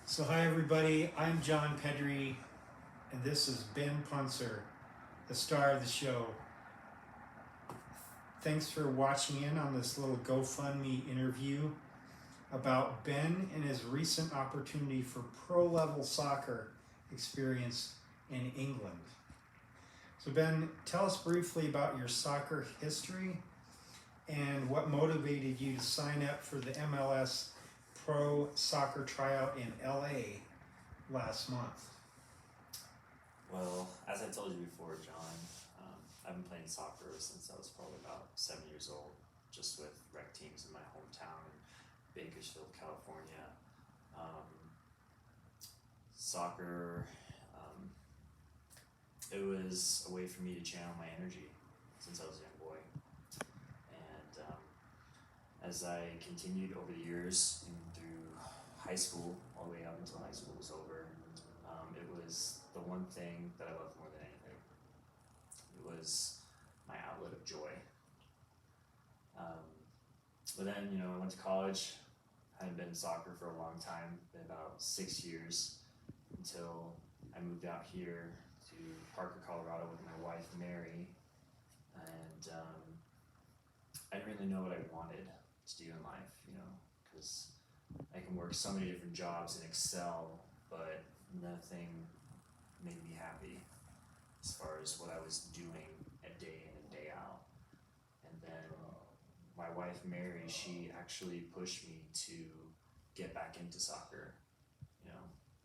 So hi everybody, I'm John Pedri, and this is Ben Puncer, the star of the show. Thanks for watching in on this little GoFundMe interview about Ben and his recent opportunity for pro-level soccer experience in England. So Ben, tell us briefly about your soccer history and what motivated you to sign up for the MLS Pro Soccer tryout in LA last month. Well, as I told you before, John, I've been playing soccer since I was probably about 7 years old, just with rec teams in my hometown in Bakersfield, California. Soccer, it was a way for me to channel my energy since I was a young boy. And as I continued over the years and through high school, all the way up until high school was over, it was the one thing that I loved more than anything. It was my outlet of joy. But then, I went to college. I hadn't been in soccer for a long time, been about 6 years, until I moved out here to Parker, Colorado with my wife, Mary. And I didn't really know what I wanted to do in life, because I can work so many different jobs and excel, but nothing made me happy as far as what I was doing day in and day out. And then my wife Mary, she actually pushed me to get back into soccer,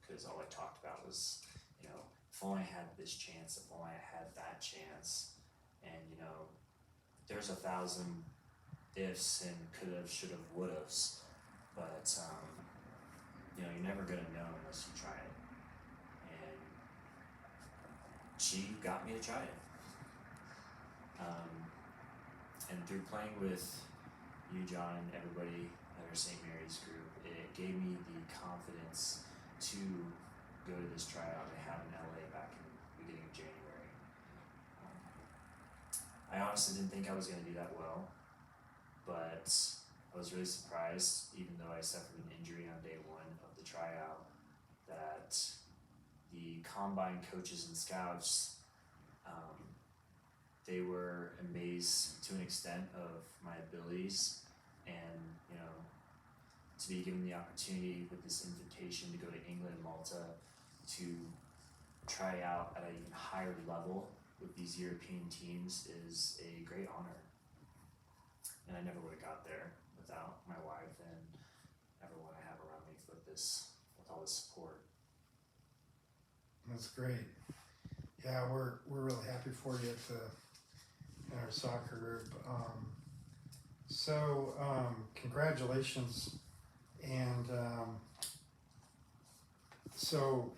because all I talked about was, if only I had this chance, if only I had that chance. And there's 1,000 ifs and could have, should have, would have's, but you're never gonna know unless you try it. And she got me to try it. And through playing with you, John, and everybody at our St. Mary's group, it gave me the confidence to go to this tryout I had in LA back in the beginning of January. I honestly didn't think I was going to do that well, but I was really surprised, even though I suffered an injury on day one of the tryout, that the combine coaches and scouts, they were amazed to an extent of my abilities, and to be given the opportunity with this invitation to go to England and Malta to try out at an even higher level with these European teams is a great honor. And I never would have got there without my wife and everyone I have around me with all this support. That's great. Yeah, we're really happy for you in our soccer group. Congratulations. And so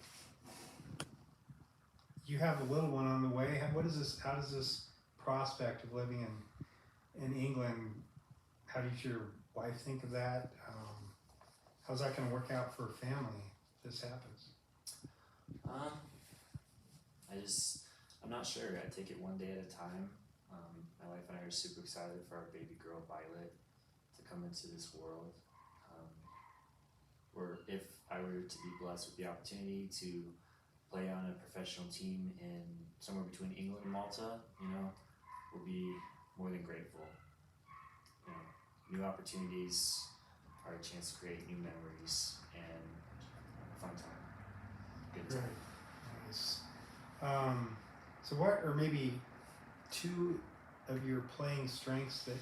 you have a little one on the way. How does this prospect of living in England, how does your wife think of that? How's that going to work out for a family if this happens? I'm not sure. I take it one day at a time. My wife and I are super excited for our baby girl Violet to come into this world. Or if I were to be blessed with the opportunity to play on a professional team in somewhere between England and Malta, we'll be more than grateful. New opportunities are a chance to create new memories and a fun time. Good time. Great. Nice. So what are maybe two of your playing strengths that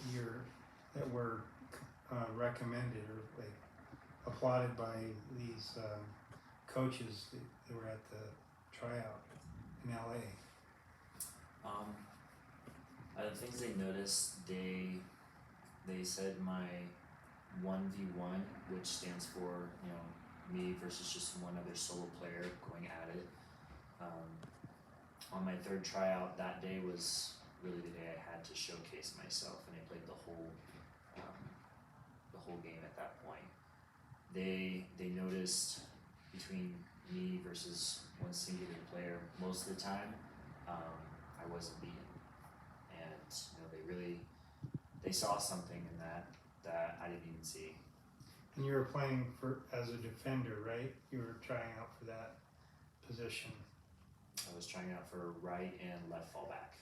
were recommended or like applauded by these coaches that were at the tryout in LA? The things they noticed, they said my 1v1, which stands for me versus just one other solo player going at it. On my third tryout that day was really the day I had to showcase myself, and I played the whole game at that point. They noticed between me versus one singular player most of the time, I wasn't beaten, and they saw something in that I didn't even see. And you were playing as a defender, right? You were trying out for that position. I was trying out for right and left fullback.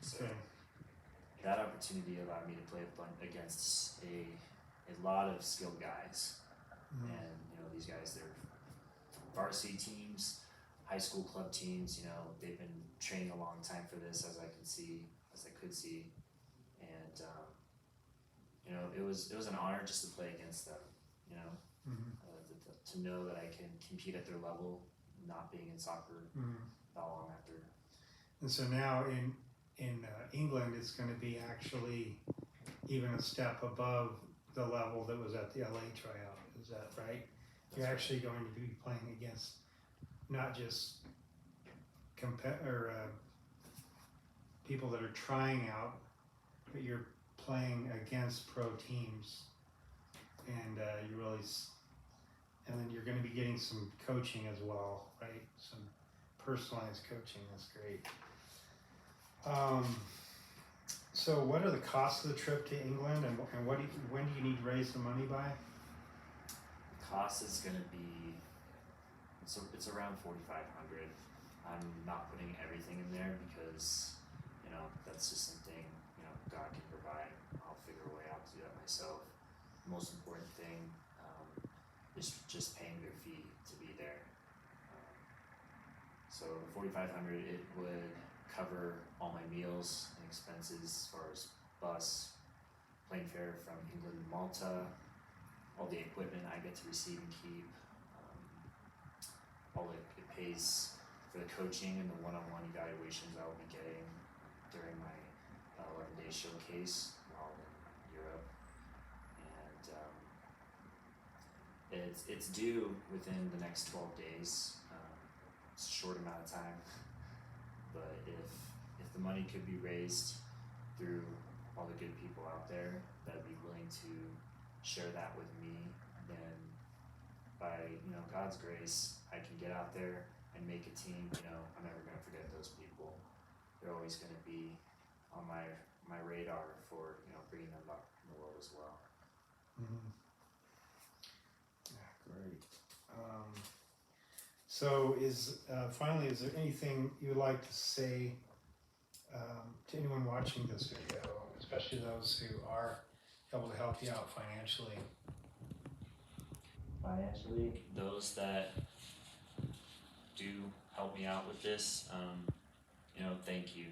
So Okay. that opportunity allowed me to play against a lot of skilled guys. Mhm. And these guys, they're varsity teams, high school club teams. They've been training a long time for this, as I could see, and it was an honor just to play against them. Mhm. To know that I can compete at their level, not being in soccer Mhm. that long after. And so now in England, it's going to be actually even a step above the level that was at the LA tryout. Is that right? You're That's actually going to be playing against not just people that are trying out, but you're playing against pro teams, and and then you're going to be getting some coaching as well, right? Some personalized coaching. That's great. So what are the costs of the trip to England, and when do you need to raise the money by? The cost is going to be it's around $4,500. I'm not putting everything in there because that's just something God can provide. I'll figure a way out to do that myself. The most important thing is just paying their fee to be there. So the $4,500, it would cover all my meals and expenses as far as bus, plane fare from England to Malta, all the equipment I get to receive and keep. All it pays for the coaching and the one-on-one evaluations I will be getting during my 11-day showcase while in Europe, and it's due within the next 12 days. It's a short amount of time, but if the money could be raised through all the good people out there that would be willing to share that with me, then by God's grace, I can get out there and make a team. I'm never going to forget those people. They're always going to be on my radar for bringing them up in the world as well. Mm-hmm. Yeah, great. So finally, is there anything you would like to say to anyone watching this video, especially those who are able to help you out financially? Financially, those that do help me out with this, thank you.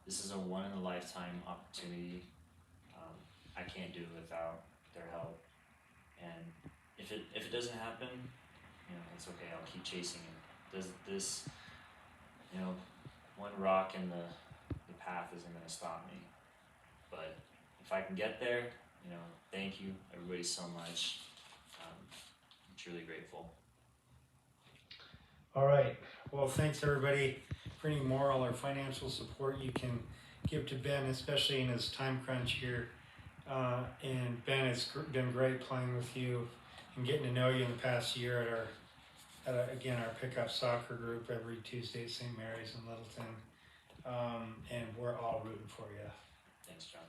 This is a one-in-a-lifetime opportunity. I can't do it without their help, and if it doesn't happen, it's okay. I'll keep chasing it. This one rock in the path isn't going to stop me. But if I can get there, thank you everybody so much. I'm truly grateful. All right. Well, thanks everybody. For any moral or financial support you can give to Ben, especially in his time crunch here. And Ben, it's been great playing with you and getting to know you in the past year at our pickup soccer group every Tuesday at St. Mary's in Littleton. And we're all rooting for you. Thanks, John.